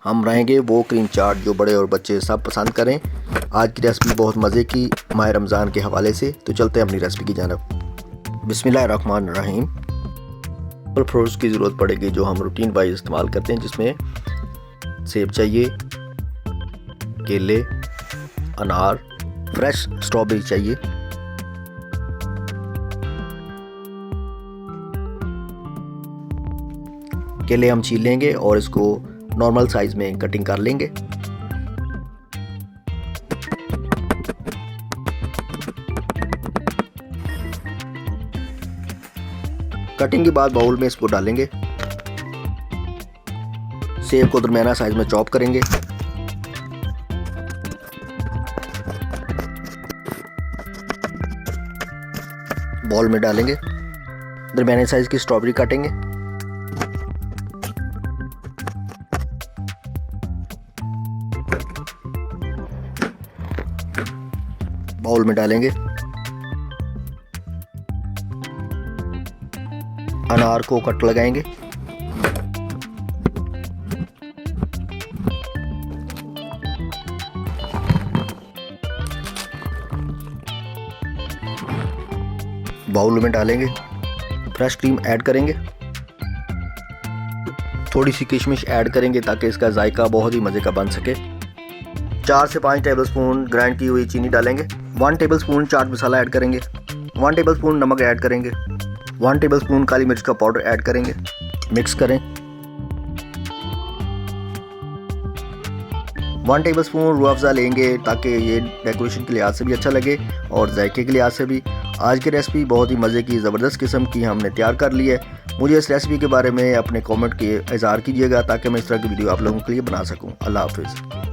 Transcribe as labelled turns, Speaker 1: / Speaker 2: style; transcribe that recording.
Speaker 1: हम बनाएंगे वो क्रीम चाट जो बड़े और बच्चे सब पसंद करें। आज की रेसिपी बहुत मज़े की माह रमज़ान के हवाले से, तो चलते हैं अपनी रेसिपी की जानब। बिस्मिल्लाहिर्रहमानिर्रहीम। फ्रूट्स की ज़रूरत पड़ेगी जो हम रूटीन वाइज इस्तेमाल करते हैं, जिसमें सेब चाहिए, केले, अनार, फ्रेश स्ट्रॉबेरी चाहिए, केले हम छील लेंगे और इसको नॉर्मल साइज में कटिंग कर लेंगे। कटिंग के बाद बाउल में इसको डालेंगे। सेब को दरमियाना साइज में चॉप करेंगे। बाउल में डालेंगे। दरमियाने साइज की स्ट्रॉबेरी काटेंगे। बाउल में डालेंगे। अनार को कट लगाएंगे। बाउल में डालेंगे। फ्रेश क्रीम ऐड करेंगे। थोड़ी सी किशमिश ऐड करेंगे ताकि इसका जायका बहुत ही मज़े का बन सके। 4 से 5 टेबलस्पून ग्राइंड की हुई चीनी डालेंगे। 1 टेबलस्पून चाट मसाला ऐड करेंगे। 1 टेबलस्पून नमक ऐड करेंगे। 1 टेबलस्पून काली मिर्च का पाउडर ऐड करेंगे। मिक्स करें। 1 टेबलस्पून रूह अफ़ज़ा लेंगे ताकि ये डेकोरेशन के लिहाज से भी अच्छा लगे और जायके के लिहाज से भी। आज की रेसिपी बहुत ही मज़े की ज़बरदस्त किस्म की हमने तैयार कर ली है। मुझे इस रेसिपी के बारे में अपने कमेंट के इज़हार कीजिएगा ताकि मैं इस तरह की वीडियो आप लोगों के लिए बना सकूं। अल्लाह हाफ़िज़।